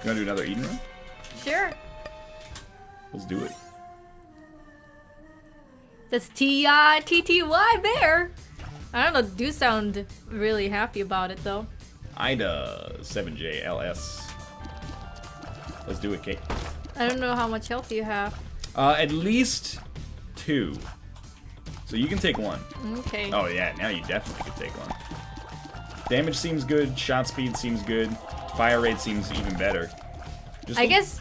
You wanna do another eating run? Sure. Let's do it. That's T-I-T-T-Y bear. I don't know, do sound really happy about it though. Ida 7JLS. Let's do it, Kate. I don't know how much health you have. At least 2. So you can take 1. Okay. Oh yeah, now you definitely can take 1. Damage seems good, shot speed seems good, fire rate seems even better. Just I guess...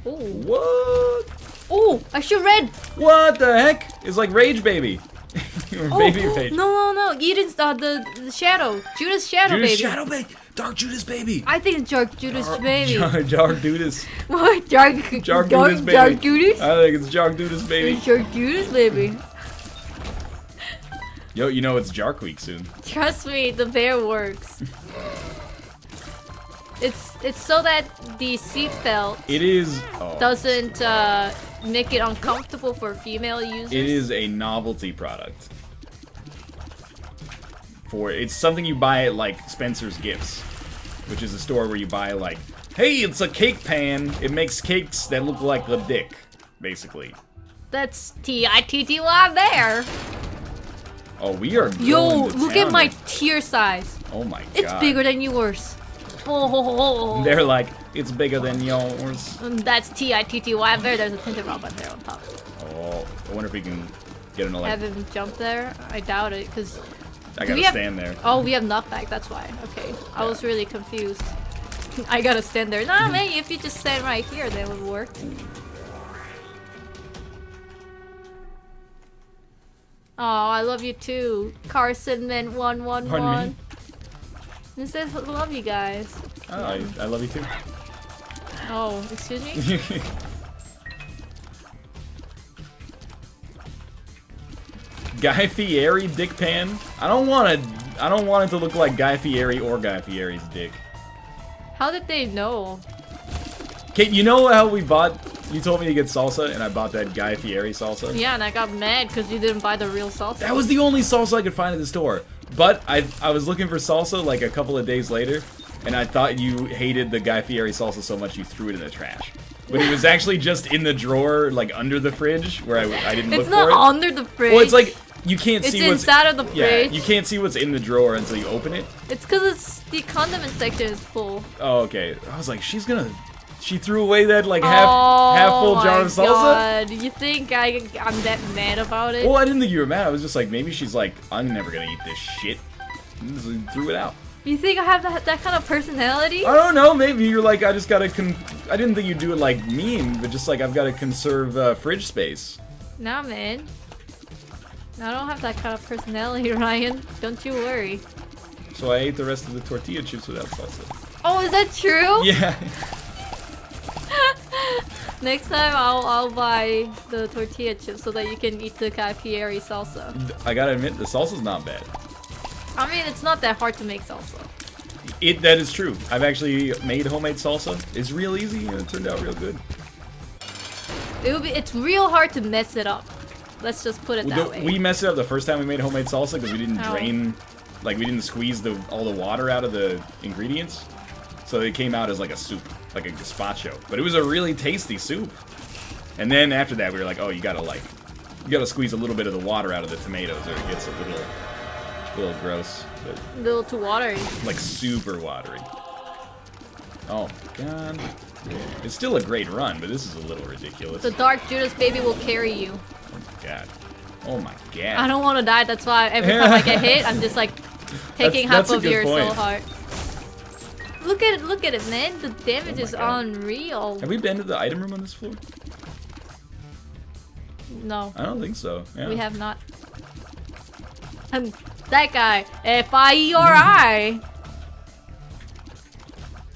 Ooh. What? Ooh, I shoot red! What the heck? It's like Rage Baby. Baby Rage. No. Eden's the Shadow. Judas Shadow Judas Baby. Shadow Baby. Dark Judas Baby. I think it's Dark Judas Baby. Dark Judas. What? Dark Judas Baby. Dark Judas? I think it's Dark Judas Baby. It's Dark Judas Baby. Yo, you know it's Jark Week soon. Trust me, the bear works. It's so that the seatbelt It is. doesn't make it uncomfortable for female users. It is a novelty product. It's something you buy at like Spencer's Gifts, which is a store where you buy like, hey, it's a cake pan. It makes cakes that look like the dick, basically. That's T-I-T-T-Y bear. Oh, we are. Yo, going to look town at my here. tier size. Oh my god. It's bigger than yours. Oh. They're like, it's bigger than yours. That's T-I-T-T-Y bear. There's a tinted robot there on top. Oh, I wonder if we can get an Have him jump there? I doubt it, because... I gotta stand there. Oh, we have knockback, that's why. Okay, I was really confused. I gotta stand there. Nah, man, if you just stand right here, that would work. Oh, I love you too. Carson meant 111. Pardon me? It says love you guys. Oh, I love you too. Oh, excuse me? Guy Fieri dick pan? I don't want it to look like Guy Fieri or Guy Fieri's dick. How did they know? Kate, you know how you told me to get salsa and I bought that Guy Fieri salsa? Yeah, and I got mad because you didn't buy the real salsa. That was the only salsa I could find at the store. But I was looking for salsa like a couple of days later, and I thought you hated the Guy Fieri salsa so much you threw it in the trash. But it was actually just in the drawer, like under the fridge, where I didn't look for it. It's not under the fridge. Well, it's like you can't see what's inside of the fridge. Yeah, you can't see what's in the drawer until you open it. It's because the condiment section is full. Oh, okay. I was like, she threw away that like half full jar of salsa. God. You think I'm that mad about it? Well, I didn't think you were mad. I was just like, maybe she's like, I'm never gonna eat this shit. And just threw it out. You think I have that kind of personality? I don't know. Maybe you're like, I just gotta. I didn't think you'd do it like mean, but just like I've got to conserve fridge space. Nah, man. I don't have that kind of personality, Ryan. Don't you worry. So I ate the rest of the tortilla chips without salsa. Oh, is that true? Yeah. Next time I'll buy the tortilla chips so that you can eat the Guy Fieri salsa. I gotta admit, the salsa's not bad. I mean, it's not that hard to make salsa. That is true. I've actually made homemade salsa. It's real easy and it turned out real good. It's real hard to mess it up. Let's just put it that way. We messed it up the first time we made homemade salsa because we didn't Oh. drain, like we didn't squeeze all the water out of the ingredients. So it came out as like a soup, like a gazpacho. But it was a really tasty soup. And then after that we were like, oh, you gotta squeeze a little bit of the water out of the tomatoes or it gets a little gross. But A little too watery. like super watery. Oh god. It's still a great run, but this is a little ridiculous. The Dark Judas baby will carry you. Oh my god. Oh my god. I don't want to die, that's why every time I get hit, I'm just like taking half That's a of good your soul point. heart. Look at it, man. The damage is God. unreal. Have we been to the item room on this floor? No, I don't think so. Yeah. we have not. That guy, F-I-E-R-I.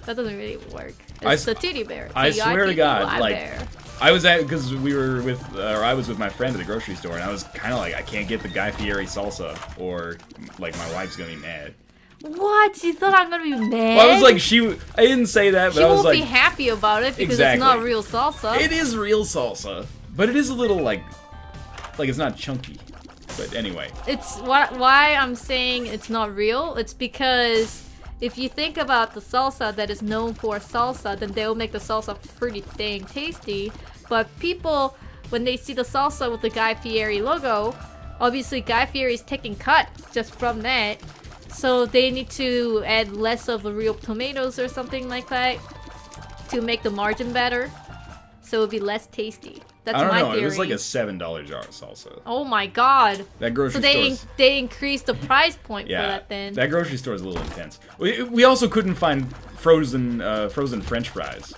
That doesn't really work. It's the titty bear. I swear to God, like, bear. I was because I was with my friend at the grocery store, and I was kind of like, I can't get the Guy Fieri salsa, or like my wife's gonna be mad. What? You thought I'm gonna be mad? Well, I was like, I didn't say that, but She I was won't like, be happy about it because Exactly. it's not real salsa. it is real salsa, but it is a little like it's not chunky. But anyway, It's why I'm saying it's not real. It's because if you think about the salsa that is known for salsa, then they'll make the salsa pretty dang tasty. But people, when they see the salsa with the Guy Fieri logo, obviously Guy Fieri is taking cut just from that. So they need to add less of the real tomatoes or something like that to make the margin better. So it would be less tasty. That's I don't my know. theory. It was like a $7 jar of salsa. Oh my god. That grocery So store. they increased the price point for that then. That grocery store is a little intense. We also couldn't find frozen French fries.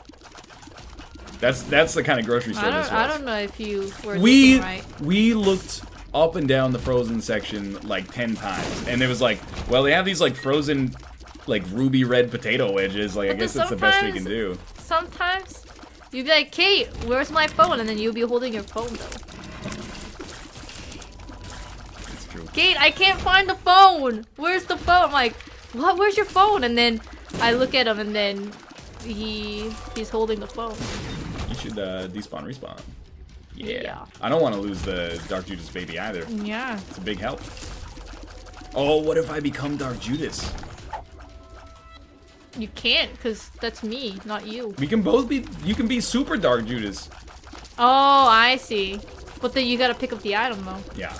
That's the kind of grocery store this was. I don't know if you were looking right. We looked up and down the frozen section like 10 times, and it was like, well, they have these like frozen, like ruby red potato wedges. Like, I guess that's the best we can do. Sometimes you'd be like, Kate, where's my phone? And then you'll be holding your phone though. It's true. Kate, I can't find the phone. Where's the phone? I'm like, what? Where's your phone? And then I look at him, and then he's holding the phone. You should despawn, respawn. Yeah. I don't want to lose the Dark Judas baby either. Yeah. It's a big help. Oh, what if I become Dark Judas? You can't, because that's me, not you. We can both be. You can be Super Dark Judas. Oh, I see. But then you gotta pick up the item, though. Yeah.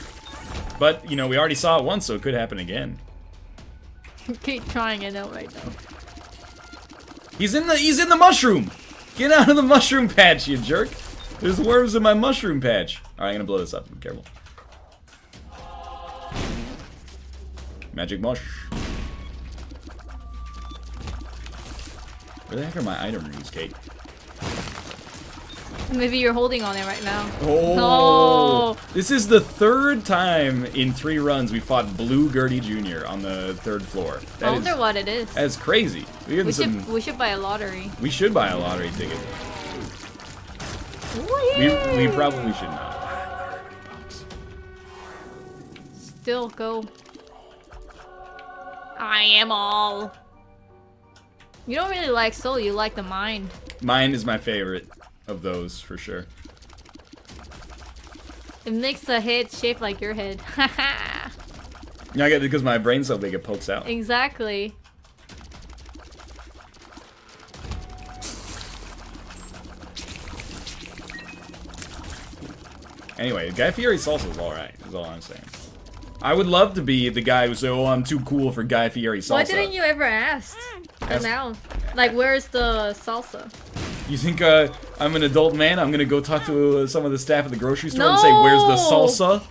But, you know, we already saw it once, so it could happen again. Keep trying it out right now. He's in the mushroom! Get out of the mushroom patch, you jerk! There's worms in my mushroom patch. Alright, I'm gonna blow this up. Be careful. Magic mush. Where the heck are my item rooms, Kate? Maybe you're holding on it right now. Oh! No! This is the 3rd time in 3 runs we fought Blue Gertie Jr. on the 3rd floor. I wonder what it is. That's crazy. We should buy a lottery. We should buy a lottery ticket. Ooh, We probably should not. Still go. I am all. You don't really like soul, you like the mind. Mine is my favorite of those, for sure. It makes the head shaped like your head. Haha. Yeah, I get it because my brain's so big it pokes out. Exactly. Anyway, Guy Fieri salsa is alright, is all I'm saying. I would love to be the guy who said, oh, I'm too cool for Guy Fieri salsa. Why didn't you ever ask? Now, like, where's the salsa? You think I'm an adult man? I'm gonna go talk to some of the staff at the grocery store and say, where's the salsa?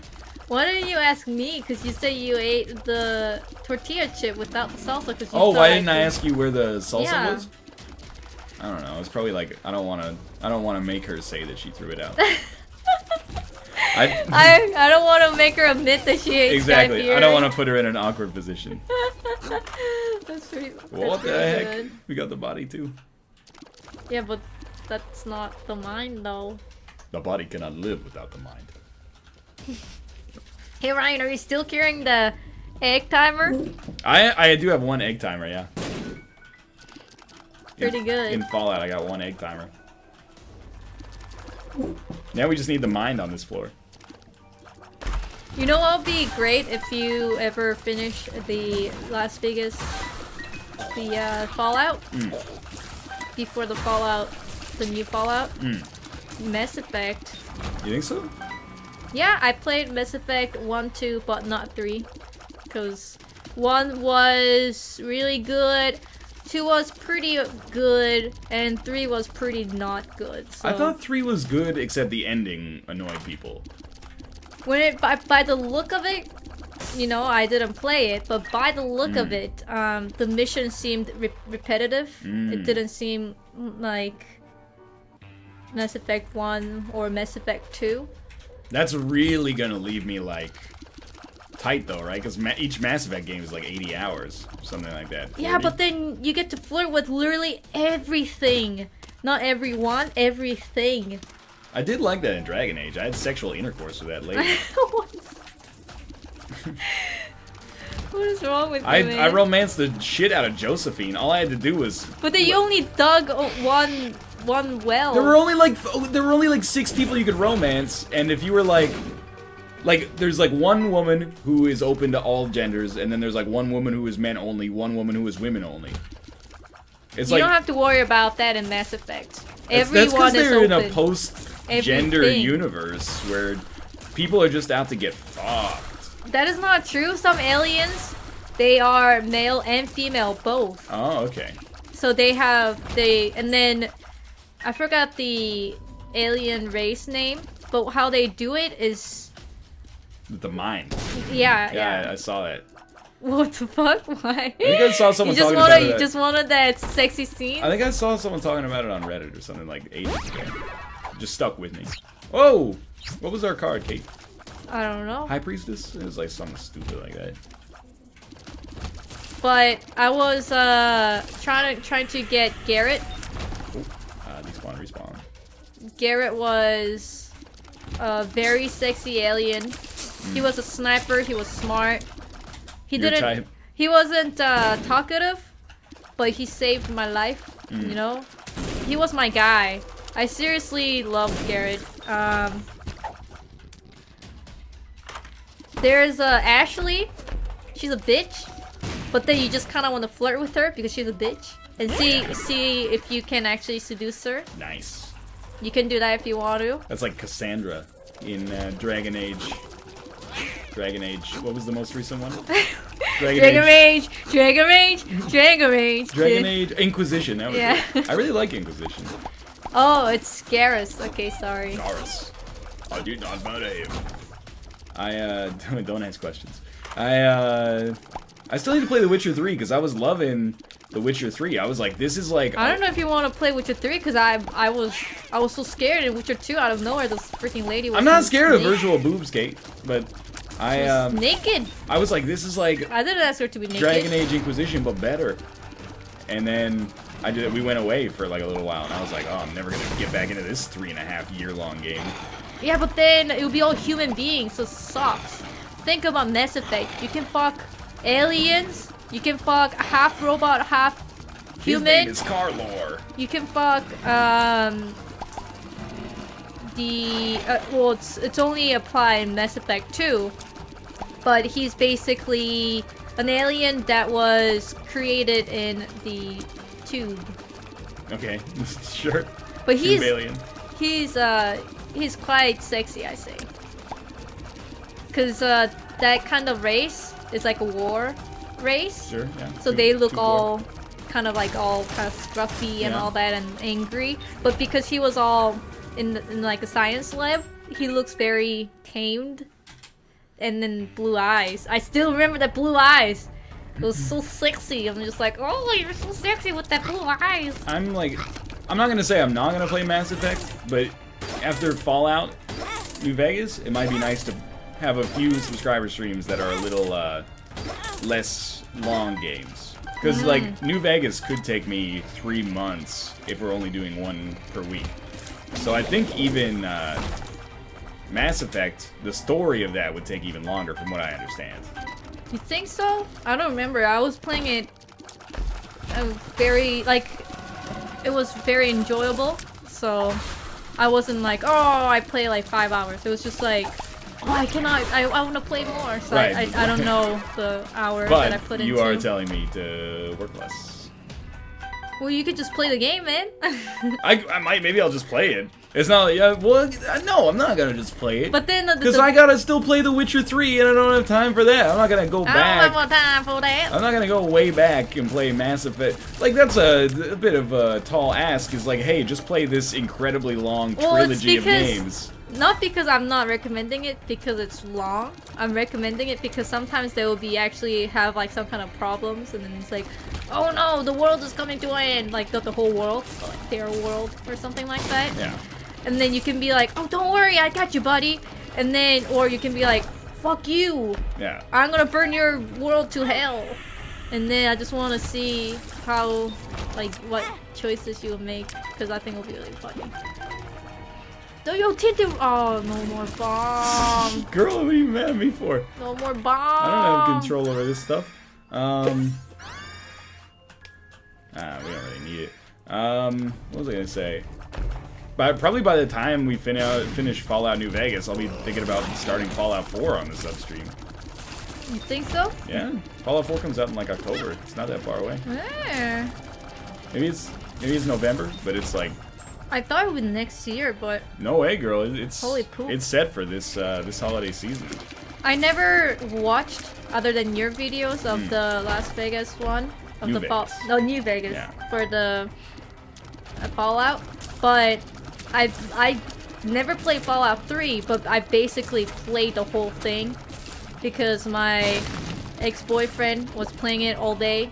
Why didn't you ask me? Because you said you ate the tortilla chip without the salsa. Cause you Why didn't I ask you where the salsa was? I don't know. It's probably like I don't want to make her say that she threw it out. I don't want to make her admit that she ate. Exactly. I don't want to put her in an awkward position. That's pretty. What the heck? Good. We got the body too. Yeah, but that's not the mind though. The body cannot live without the mind. Hey Ryan, are you still carrying the egg timer? I do have 1 egg timer, yeah. Pretty good. In Fallout, I got 1 egg timer. Now we just need the mind on this floor. You know what would be great if you ever finish the Las Vegas, the Fallout? Before the Fallout, the new Fallout? Mass Effect. You think so? Yeah, I played Mass Effect 1, 2, but not 3. Because 1 was really good, 2 was pretty good, and 3 was pretty not good. So. I thought 3 was good, except the ending annoyed people. When it by the look of it, you know, I didn't play it, but by the look of it, the mission seemed repetitive. It didn't seem like Mass Effect 1 or Mass Effect 2. That's really gonna leave me, like, tight, though, right? Because each Mass Effect game is like 80 hours, something like that. 40. Yeah, but then you get to flirt with literally everything. Not everyone, everything. I did like that in Dragon Age. I had sexual intercourse with that lady. What is wrong with you, man? I romanced the shit out of Josephine. All I had to do was... But then you only dug one well. There were only like 6 people you could romance, and if you were like Like, there's like one woman who is open to all genders, and then there's like one woman who is men only, one woman who is women only. It's You like, don't have to worry about that in Mass Effect. that's Everyone because is they're open. in a post-gender Everything. universe where people are just out to get fucked. That is not true. Some aliens, they are male and female both. Oh, okay. So and then I forgot the alien race name, but how they do it is, With the mind. yeah. I saw that. What the fuck? Why? I think I saw someone you just talking wanted, about it. You just wanted that sexy scene? I think I saw someone talking about it on Reddit or something like ages ago. Just stuck with me. Whoa! What was our card, Kate? I don't know. High Priestess? It was like something stupid like that. But I was trying to get Garrett. Respawn. Garrett was a very sexy alien. He was a sniper. He was smart. Your type. He wasn't talkative, but he saved my life. You know, he was my guy. I seriously loved Garrett. There's Ashley. She's a bitch, but then you just kind of want to flirt with her because she's a bitch and see if you can actually seduce her. Nice. You can do that if you want to. That's like Cassandra in Dragon Age. Dragon Age. What was the most recent one? Dragon Age. Dragon Age Inquisition. That was Yeah. it. I really like Inquisition. Oh, it's Garrus. Okay, sorry. Garrus. I did not believe. Don't ask questions. I still need to play The Witcher 3 because I was loving The Witcher 3. I was like, this is like. I don't know if you want to play Witcher 3 because I was so scared in Witcher 2 out of nowhere. This freaking lady was. I'm not scared of naked. virtual boobs, Kate, but naked. I was like, this is like I didn't ask her to be naked. Dragon Age Inquisition, but better. And then we went away for like a little while, and I was like, oh, I'm never gonna get back into this 3.5-year-long game. Yeah, but then it would be all human beings, so it sucks. Think about Mass Effect. You can fuck aliens. You can fuck half robot, half human. His name is Carlor. You can fuck well, it's only applied in Mass Effect 2, but he's basically an alien that was created in the tube. Okay, sure. But he's Tube alien. he's quite sexy, I say. Cause that kind of race is like a war race. Sure, yeah. So they look all kind of scruffy and Yeah. all that and angry. But because he was all in like a science lab, he looks very tamed. And then blue eyes. I still remember the blue eyes. It was so sexy. I'm just like, oh, you're so sexy with that blue eyes. I'm not gonna say I'm not gonna play Mass Effect, but after Fallout New Vegas, it might be nice to have a few subscriber streams that are a little less long games. Because like New Vegas could take me 3 months if we're only doing one per week. So I think even Mass Effect, the story of that would take even longer from what I understand. You think so? I don't remember. I was playing it it was very enjoyable. So I wasn't like, oh, I play like 5 hours. It was just like, oh, I want to play more. So Right. I don't know the hour But that I put into. you are telling me to work less. Well, you could just play the game, man. I might, maybe I'll just play it. It's not like, no, I'm not gonna just play it. But then Because I gotta still play The Witcher 3 and I don't have time for that. I'm not gonna go I don't back. have more time for that. I'm not gonna go way back and play Mass Effect. Like, that's a bit of a tall ask. Is like, hey, just play this incredibly long trilogy of games. Not because I'm not recommending it because it's long. I'm recommending it because sometimes they will be actually have like some kind of problems and then it's like, oh no, the world is coming to an end. Like not the whole world, but like their world or something like that. Yeah. And then you can be like, oh, don't worry, I got you, buddy. And then, or you can be like, fuck you. Yeah. I'm gonna burn your world to hell. And then I just want to see how, like, what choices you will make because I think it'll be really funny. Yo, Tintin. Oh, no more bomb. Girl, what are you mad at me for? No more bomb. I don't have control over this stuff. We don't really need it. What was I gonna say? Probably by the time we finish Fallout New Vegas, I'll be thinking about starting Fallout 4 on the substream. You think so? Yeah, Fallout 4 comes out in like October. It's not that far away. Yeah. Maybe it's November, but it's like. I thought it was next year, but No way, girl. It's holy poop. It's set for this this holiday season. I never watched other than your videos of the Las Vegas one of New the Vegas. New Vegas Yeah. for the Fallout, but I never played Fallout 3, but I basically played the whole thing because my ex-boyfriend was playing it all day.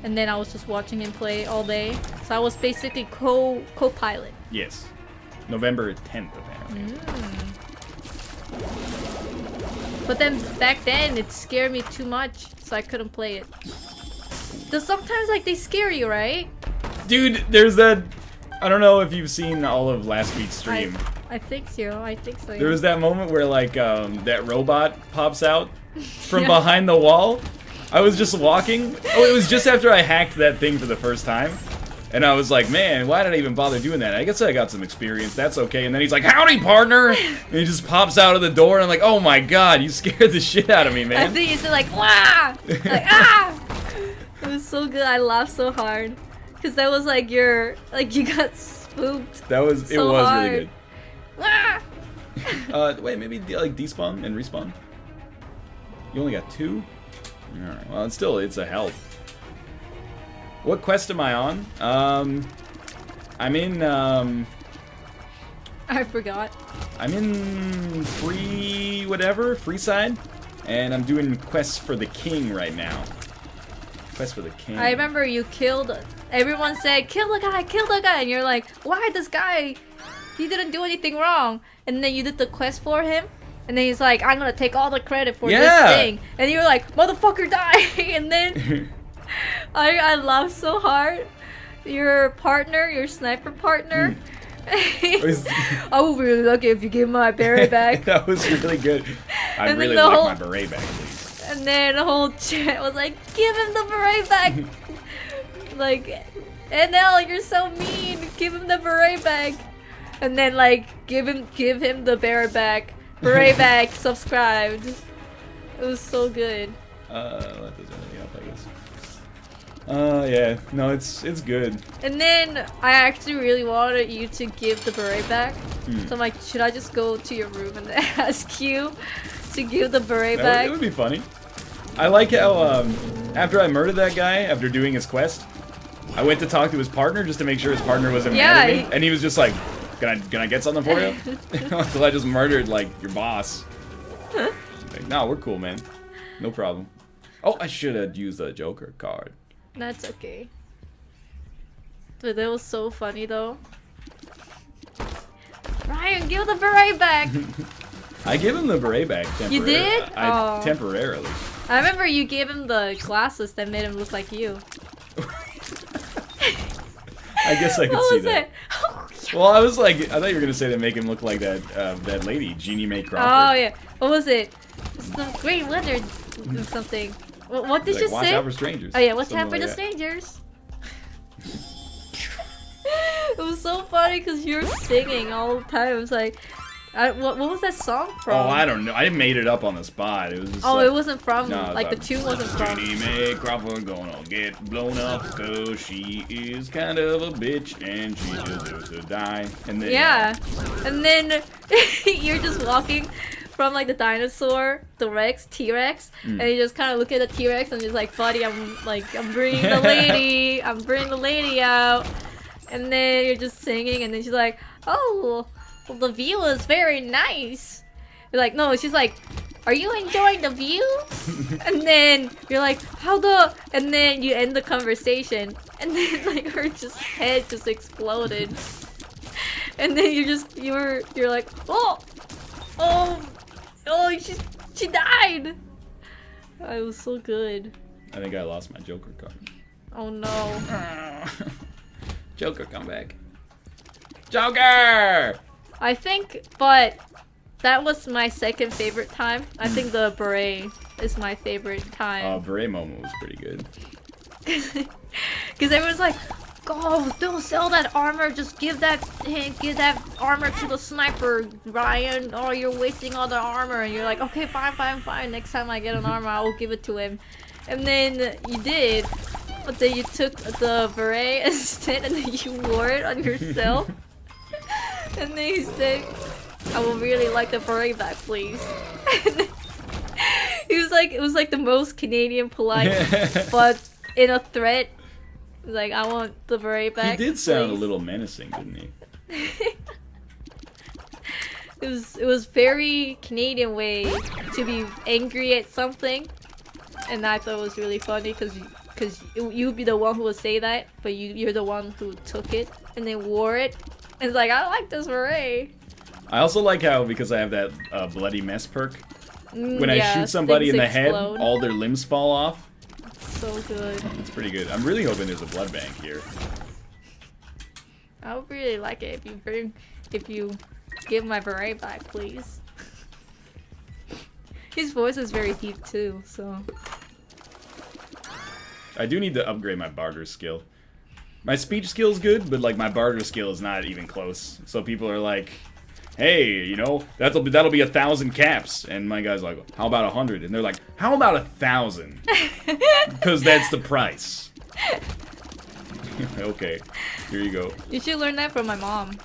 And then I was just watching him play all day. So I was basically co-pilot. Yes. November 10th, apparently. But then back then it scared me too much, so I couldn't play it. Though sometimes like they scare you, right? Dude, there's that. I don't know if you've seen all of last week's stream. I think so. I think so. Yeah. There was that moment where like that robot pops out from behind the wall. I was just walking. Oh, it was just after I hacked that thing for the first time. And I was like, man, why did I even bother doing that? I guess I got some experience. That's okay. And then he's like, howdy, partner. And he just pops out of the door. And I'm like, oh my god, you scared the shit out of me, man. I think he's like, wah! Like, ah! It was so good. I laughed so hard. Because that was like you got spooked. That was, so it was hard. really good. Ah! Wait, maybe like despawn and respawn? You only got 2? Alright, well, it's a help. What quest am I on? I'm in, I forgot. I'm in free side, and I'm doing quests for the king right now. Quest for the king. I remember you killed. Everyone said, "Kill the guy," and you're like, "Why this guy? He didn't do anything wrong." And then you did the quest for him, and then he's like, "I'm gonna take all the credit for this thing," and you were like, "Motherfucker, die!" And then I laughed so hard. Your partner, your sniper partner. I will be really lucky if you give my beret back. That was really good. I And really then the like my beret back, please. And then the whole chat was like, "Give him the beret back!" Like, NL, you're so mean. Give him the beret back. And then like, give him the beret back. Beret back. Subscribed. It was so good. That doesn't really help, I guess. Yeah, no, it's good. And then I actually really wanted you to give the beret back. So I'm like, should I just go to your room and ask you to give the beret back? It would be funny. I like how after I murdered that guy after doing his quest, I went to talk to his partner just to make sure his partner wasn't mad at me, and he was just like, "Can I get something for you?" Until I just murdered like your boss. Like, no, we're cool, man. No problem. Oh, I should have used the Joker card. That's okay. But that was so funny though. Ryan, give the beret back! I give him the beret back temporarily. You did? Oh. Temporarily. I remember you gave him the glasses that made him look like you. I guess I could What see was that. it? Well, I was like, I thought you were gonna say to make him look like that lady, Jeannie Mae Crawford. Oh yeah. What was it? Some great wizard or something. What did Like, you watch say? out for strangers. Oh yeah, watch Something out for like the that. strangers. It was so funny because you were singing all the time. It was like, what was that song from? Oh, I don't know. I made it up on the spot. It was just Oh, like, it wasn't from, no, like the tune wasn't from. Jeannie Mae Crawford gonna get blown up cause she is kind of a bitch and she deserves to die. And then Yeah, and then you're just walking from like the dinosaur, the T-Rex, and you just kind of look at the T-Rex and just like, buddy, I'm bringing the lady, I'm bringing the lady out, and then you're just singing, and then she's like, oh, well, the view is very nice. You're like, no, she's like, are you enjoying the view? And then you're like, and then you end the conversation, and then like her head just exploded, and then you're like, oh, she died. It was so good. I think I lost my Joker card. Oh no. Joker, come back. Joker! I think, but that was my second favorite time. I think the beret is my favorite time. Beret Momo was pretty good. Because everyone's like, "Oh, don't sell that armor. Just give that armor to the sniper, Ryan. Oh, you're wasting all the armor." And you're like, "Okay, fine. Next time I get an armor, I will give it to him." And then you did, but then you took the beret instead, and then you wore it on yourself. And then he said, "I would really like the beret back, please." It was like the most Canadian polite, but in a threat. Like, "I want the beret back." He did sound please. a little menacing, didn't he? It was very Canadian way to be angry at something, and I thought it was really funny because you'd be the one who would say that, but you're the one who took it and then wore it. And it's like, "I like this beret." I also like how, because I have that bloody mess perk, when I shoot somebody in the head, all their limbs fall off. So good. It's pretty good. I'm really hoping there's a blood bank here. I would really like it if you give my beret back, please. His voice is very deep too, so. I do need to upgrade my barter skill. My speech skill's good, but like my barter skill is not even close. So people are like, "Hey, you know, that'll be 1,000 caps," and my guy's like, "How about 100?" And they're like, "How about 1,000?" Because that's the price. Okay, here you go. You should learn that from my mom.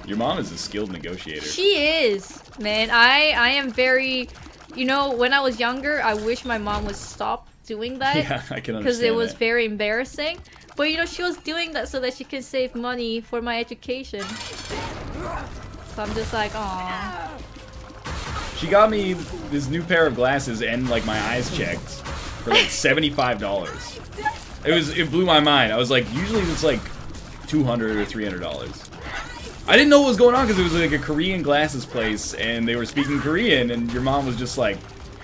Your mom is a skilled negotiator. She is, man. I am very, you know, when I was younger, I wish my mom would stop doing that. Yeah, I can understand because it was that. very embarrassing. But you know, she was doing that so that she can save money for my education. So I'm just like, "Aw." She got me this new pair of glasses and like my eyes checked for like $75. It blew my mind. I was like, usually it's like $200 or $300. I didn't know what was going on because it was like a Korean glasses place and they were speaking Korean and your mom was just like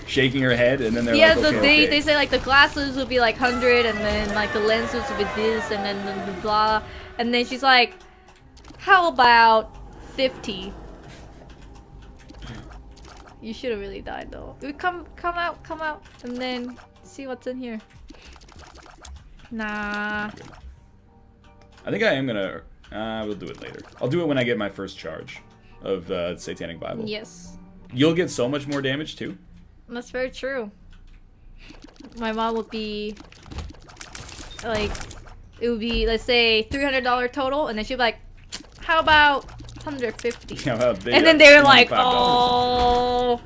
shaking her head and then they're like, okay. They say like the glasses would be like 100 and then like the lenses would be this and then the blah, and then she's like, "How about 50? You should have really died though. Come out, and then see what's in here. Nah. I think I am gonna. We'll do it later. I'll do it when I get my first charge of Satanic Bible. Yes. You'll get so much more damage too. That's very true. My mom would be like, it would be, let's say $300 total, and then she'd be like, "How about 150?" And then they were like, "Oh,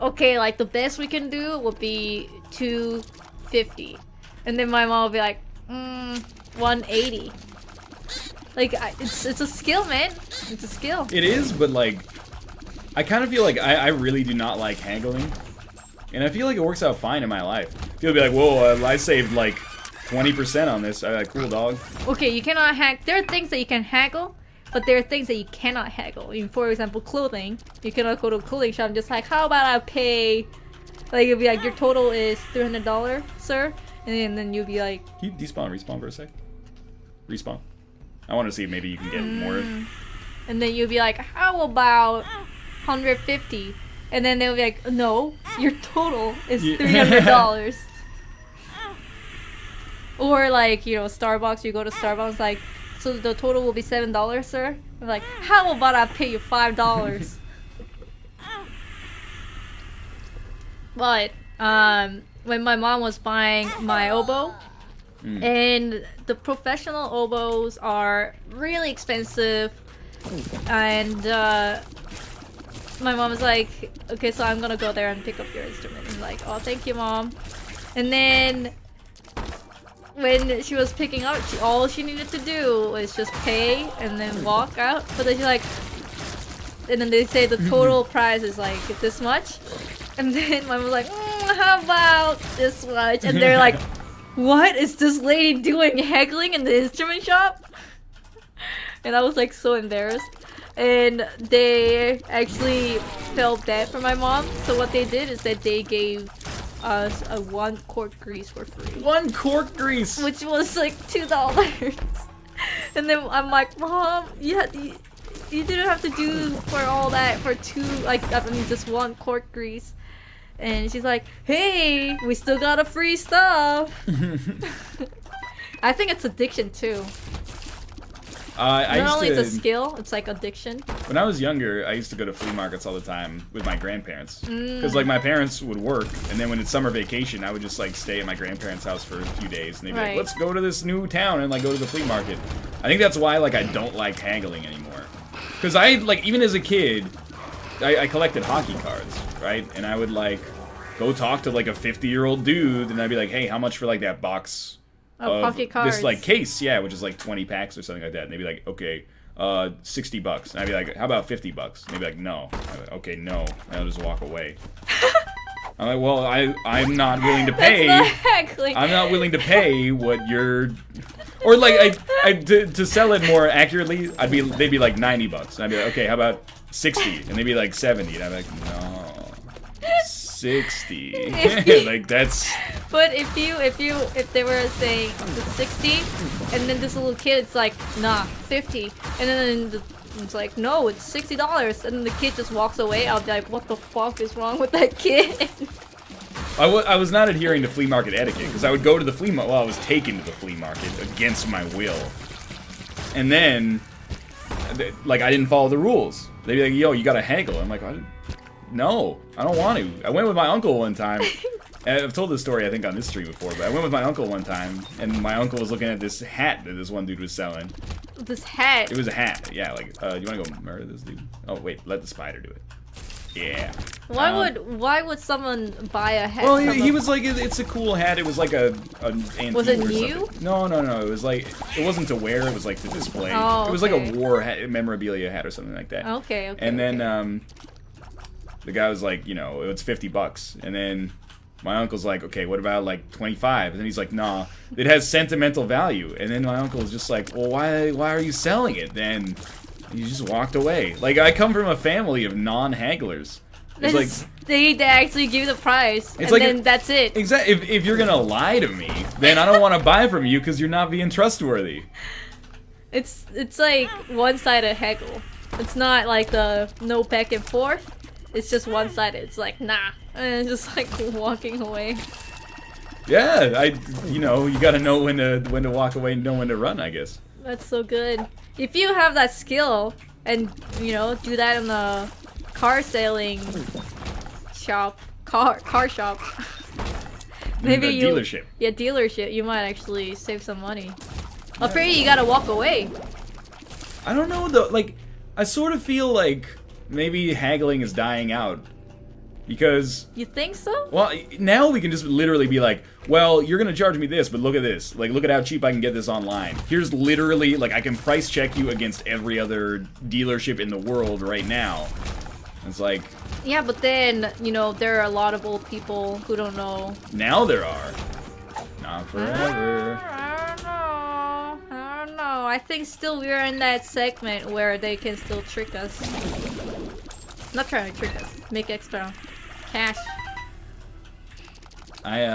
okay, like the best we can do would be 250." And then my mom would be like, 180. Like, it's a skill, man. It's a skill. It is, but like, I kind of feel like I really do not like haggling. And I feel like it works out fine in my life. People be like, "Whoa, I saved like 20% on this." I'm like, "Cool, dog." Okay, you cannot haggle. There are things that you can haggle, but there are things that you cannot haggle. For example, clothing. You cannot go to a clothing shop and just like, "How about I pay?" Like, it'll be like, "Your total is $300, sir," and then you'll be like, Can you respawn for a sec? Respawn. I want to see if maybe you can get more. And then you'll be like, "How about 150? And then they'll be like, "No, your total is $300. Or like, you know, Starbucks, you go to Starbucks, like, "So the total will be $7, sir?" I'm like, "How about I pay you $5? But when my mom was buying my oboe, and the professional oboes are really expensive, and my mom was like, "Okay, so I'm gonna go there and pick up your instrument." And I'm like, "Oh, thank you, Mom." And then when she was picking up, all she needed to do was just pay and then walk out. But then she's like, and then they say the total price is like this much. And then my mom was like, "How about this much?" And they're like, "What is this lady doing, haggling in the instrument shop?" And I was like so embarrassed. And they actually felt bad for my mom. So what they did is that they gave us a 1 quart grease for free. 1 quart grease! Which was like $2. And then I'm like, "Mom, you didn't have to do for all that for just 1 quart grease." And she's like, "Hey, we still got a free stuff." I think it's addiction too. I Not only used it's a to, skill, it's like addiction. when I was younger, I used to go to flea markets all the time with my grandparents. Because, like, my parents would work, and then when it's summer vacation, I would just, like, stay at my grandparents' house for a few days, and they'd be like, let's go to this new town and, like, go to the flea market. I think that's why, like, I don't like haggling anymore. Because I, like, even as a kid, I collected hockey cards, right? And I would, like, go talk to, like, a 50-year-old dude, and I'd be like, hey, how much for, like, that box of hockey cards. this, like, case? Yeah, which is, like, 20 packs or something like that. And they'd be like, okay, $60. And I'd be like, how about $50? And they'd be like, no. I'd be like, okay, no. And I'll just walk away. I'm like, well, I'm not willing to pay. That's not haggling. I'm not willing to pay what you're... Or, like, to sell it more accurately, they'd be like $90. And I'd be like, okay, how about 60? And they'd be like 70. And I'd be like, no, 60. Like, that's... But if they were saying it's 60, and then this little kid's like, nah, 50, and then it's like, no, it's $60, and then the kid just walks away, I'll be like, what the fuck is wrong with that kid? I was not adhering to flea market etiquette, because I would go to the flea market, well, I was taken to the flea market against my will. And then, like, I didn't follow the rules. They'd be like, yo, you gotta haggle. I'm like, no, I don't want to. I went with my uncle one time. And I've told this story, I think, on this stream before, but I went with my uncle one time, and my uncle was looking at this hat that this one dude was selling. This hat? It was a hat, yeah, like, do you want to go murder this dude? Oh, wait, let the spider do it. Yeah. Why would someone buy a hat? Well, he was like, it's a cool hat. It was like an antique. Was it or new? Something. No. It was like, it wasn't to wear. It was like to display. Oh, it was like a war hat, memorabilia hat or something like that. Okay. And then the guy was like, you know, it's $50. And then my uncle's like, okay, what about like 25? And then he's like, nah, it has sentimental value. And then my uncle was just like, well, why are you selling it? Then he just walked away. Like, I come from a family of non-hagglers. It's like, they actually give you the price, and like then that's it. Exactly. If you're gonna lie to me, then I don't want to buy from you because you're not being trustworthy. It's like one-sided haggle. It's not like the no back and forth. It's just one-sided. It's like, nah, and just like walking away. Yeah, you know, you gotta know when to walk away and know when to run, I guess. That's so good. If you have that skill and, you know, do that in the car selling shop, car shop. Maybe you dealership. Yeah, dealership. You might actually save some money. Afraid you gotta walk away. I don't know though. Like, I sort of feel like maybe haggling is dying out. Because... You think so? Well, now we can just literally be like, well, you're gonna charge me this, but look at this. Like, look at how cheap I can get this online. Here's literally, like, I can price check you against every other dealership in the world right now. It's like... Yeah, but then, you know, there are a lot of old people who don't know. Now there are. Not forever. I don't know. I think still we're in that segment where they can still trick us. Not trying to trick us. Make extra cash. I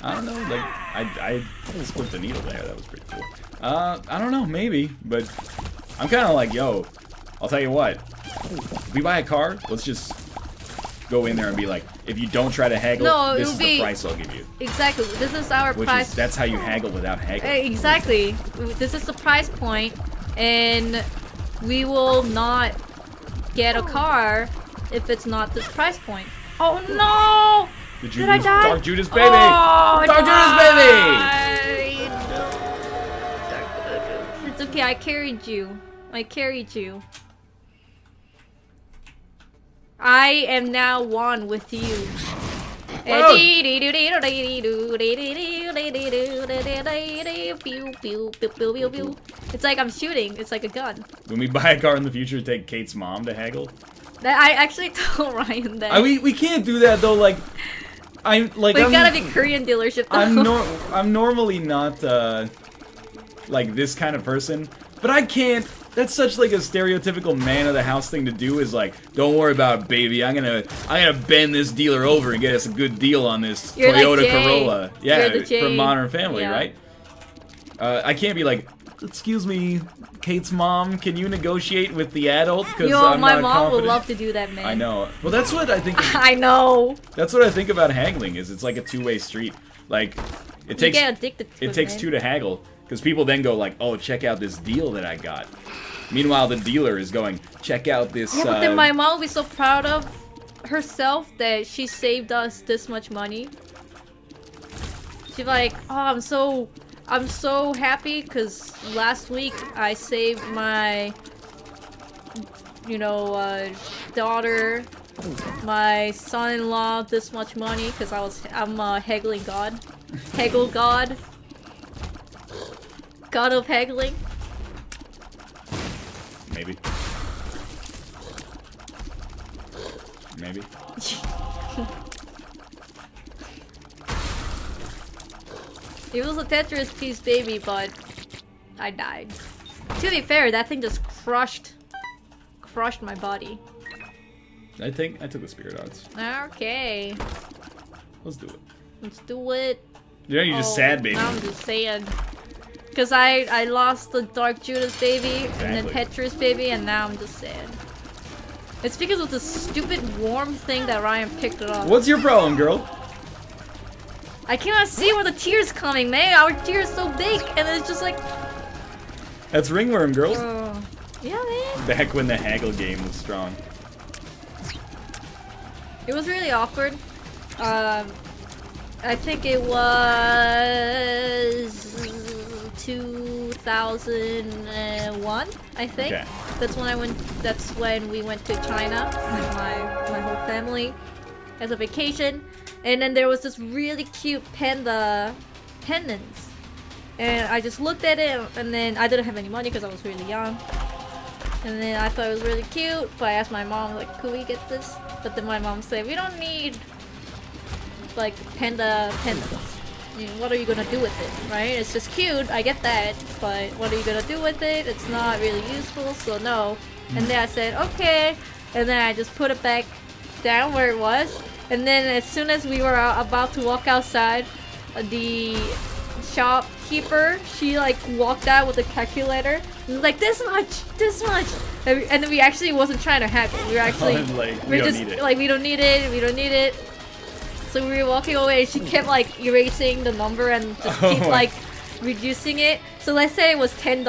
don't know, like, I split the needle there, that was pretty cool. I don't know, maybe, but I'm kind of like, yo, I'll tell you what, if we buy a car, let's just go in there and be like, if you don't try to haggle, this is the price I'll give you. Exactly, this is our price. That's how you haggle without haggling. Exactly, this is the price point, and we will not get a car if it's not this price point. Oh no! Did I die? Dark Judas baby! Oh, Dark Judas baby! It's okay, I carried you. I carried you. I am now one with you. It's like I'm shooting. It's like a gun. When we buy a car in the future, take Kate's mom to haggle. I actually told Ryan that. We can't do that though. Like, I'm gotta be Korean dealership. Though. I'm normally not like this kind of person, but I can't. That's such like a stereotypical man of the house thing to do. Is like, don't worry about it, baby. I'm gonna bend this dealer over and get us a good deal on this Toyota like Corolla. Yeah, Jay. from Modern Family, yeah. right? I can't be like, excuse me, Kate's mom, can you negotiate with the adult? Because my mom would love to do that, man. I know. Well, that's what I think. I know. That's what I think about haggling. Is it's like a two-way street. Like, it takes get addicted to it takes two to haggle. Because people then go like, oh, check out this deal that I got. Meanwhile, the dealer is going, check out this... Yeah, but then my mom will be so proud of herself that she saved us this much money. She's like, oh, I'm so happy because last week I saved my, daughter, my son-in-law this much money because I'm a haggling god. Haggle god. God of haggling. Maybe. Maybe. It was a Tetris piece, baby, but I died. To be fair, that thing just crushed my body. I think I took the spirit odds. Okay. Let's do it. Let's do it. You're just sad, baby. Now I'm just saying. Because I lost the Dark Judas baby, and then Tetris baby, and now I'm just sad. It's because of this stupid worm thing that Ryan picked it up. What's your problem, girl? I cannot see where the tear's coming, man. Our tear's so big, and it's just like... That's ringworm, girl. Yeah, man. Back when the haggle game was strong. It was really awkward. I think it was 2001, I think. Okay. That's when we went to China with my whole family as a vacation. And then there was this really cute panda pendants. And I just looked at it, and then I didn't have any money because I was really young. And then I thought it was really cute, but I asked my mom, like, could we get this? But then my mom said, we don't need, like, panda pendants. You know, what are you gonna do with it, right? It's just cute, I get that, but what are you gonna do with it? It's not really useful, so no. And then I said, okay. And then I just put it back down where it was. And then as soon as we were about to walk outside, the shopkeeper, she like walked out with a calculator and was like, this much. And then we actually wasn't trying to haggle. We were actually like, we don't need it. Like, we don't need it. So we were walking away and she kept like erasing the number and just keep like reducing it. So let's say it was $10.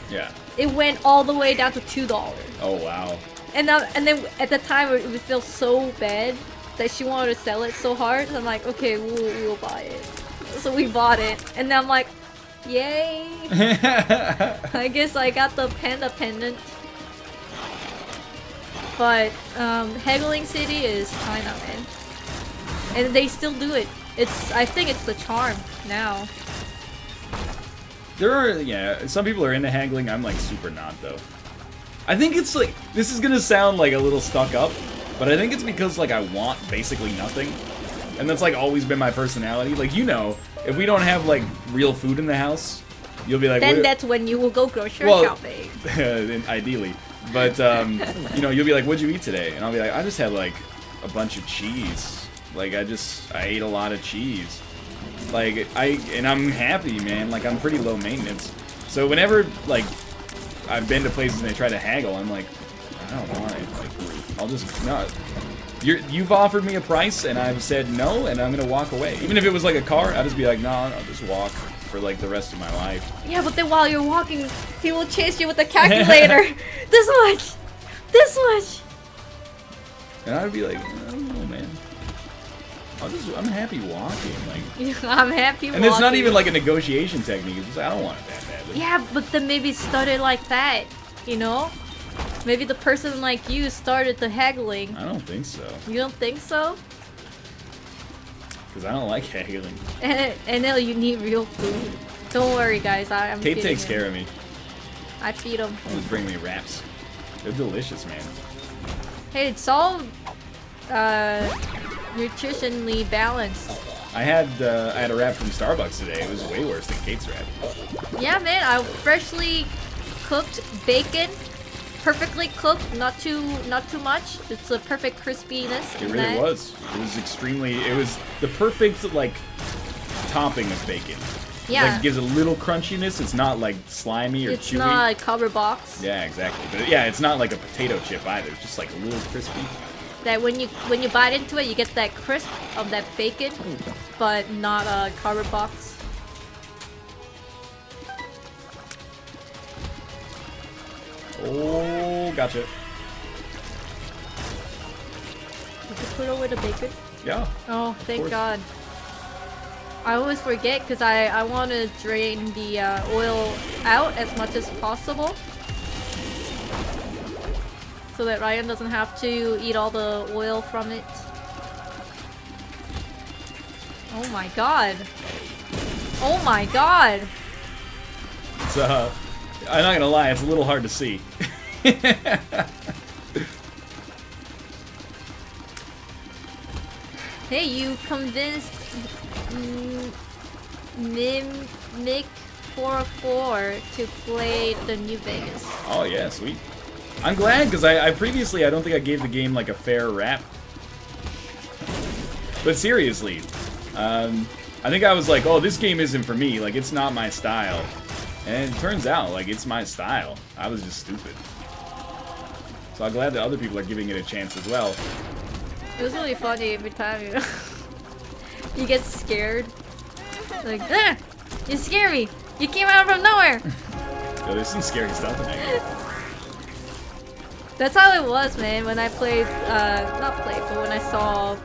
Yeah. It went all the way down to $2. Oh wow. And then at the time it would feel so bad that she wanted to sell it so hard. So I'm like, okay, we'll buy it. So we bought it, and then I'm like, yay! I guess I got the panda pendant. But Haggling City is China, man, and they still do it. I think it's the charm now. There are, some people are into haggling. I'm like super not though. I think it's like, this is gonna sound like a little stuck up, but I think it's because like I want basically nothing. And that's like always been my personality. Like, if we don't have like real food in the house, you'll be like, then that's when you will go grocery shopping. Ideally. But you'll be like, what'd you eat today? And I'll be like, I just had like a bunch of cheese. Like I ate a lot of cheese. Like and I'm happy, man. Like I'm pretty low maintenance. So whenever like I've been to places and they try to haggle, I'm like, I don't want it. Like I'll just not. You've offered me a price and I've said no, and I'm gonna walk away. Even if it was like a car, I'll just be like, no, I'll just walk for like the rest of my life. Yeah, but then while you're walking, he will chase you with a calculator. This much. And I'd be like, I don't know, man. I'm happy walking. Like I'm happy walking. And it's not even like a negotiation technique. It's just like, I don't want it that badly. Yeah, but then maybe started like that, Maybe the person like you started the haggling. I don't think so. You don't think so? Because I don't like haggling. And now you need real food. Don't worry, guys. I'm Kate takes care of me. I feed him. Always bring me wraps. They're delicious, man. Hey, it's all nutritionally balanced. I had a wrap from Starbucks today. It was way worse than Kate's wrap. Yeah, man. I freshly cooked bacon. Perfectly cooked, not too much. It's a perfect crispiness. It really was. It was the perfect like topping of bacon. Yeah. Like it gives a little crunchiness. It's not like slimy or chewy. It's not a cover box. Yeah, exactly. But yeah, it's not like a potato chip either. It's just like a little crispy. That when you bite into it, you get that crisp of that bacon, but not a cover box. Oh, gotcha. Did you put away the bacon? Yeah. Oh, thank course. God. I always forget because I want to drain the oil out as much as possible. So that Ryan doesn't have to eat all the oil from it. Oh my God. Oh my God. It's I'm not gonna lie, it's a little hard to see. Hey, you convinced Mick44 to play the New Vegas. Oh yeah, sweet. I'm glad because I previously I don't think I gave the game like a fair rap. But seriously, I think I was like, oh, this game isn't for me. Like it's not my style. And it turns out like it's my style. I was just stupid. So I'm glad that other people are giving it a chance as well. It was really funny every time you get scared. Like, ah, you scare me. You came out from nowhere. Yo, there's some scary stuff in there. That's how it was, man, when I played, not played, but when I saw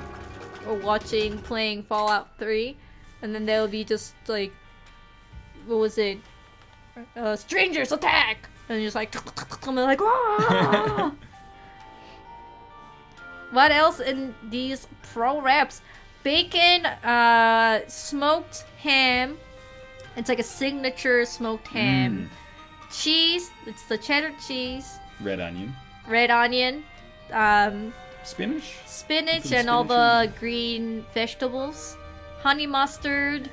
or watching playing Fallout 3, and then they'll be just like, what was it? Strangers attack! And you're just like, and they're like, wah! What else in these pro wraps? Bacon, smoked ham. It's like a signature smoked ham. Cheese, it's the cheddar cheese. Red onion. Red onion. Spinach? Spinach Some and all spinach the green vegetables. Honey mustard.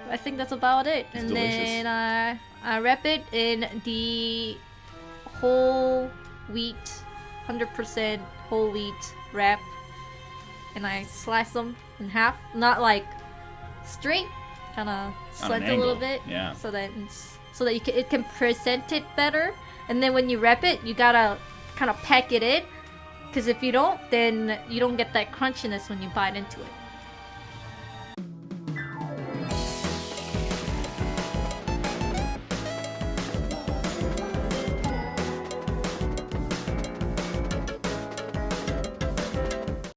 I think that's about it. It's and delicious. then I wrap it in the whole wheat, 100% whole wheat wrap. And I slice them in half. Not like straight, kind of slant a little bit. Yeah. So that it can present it better. And then when you wrap it, you gotta kind of pack it in. Because if you don't, then you don't get that crunchiness when you bite into it.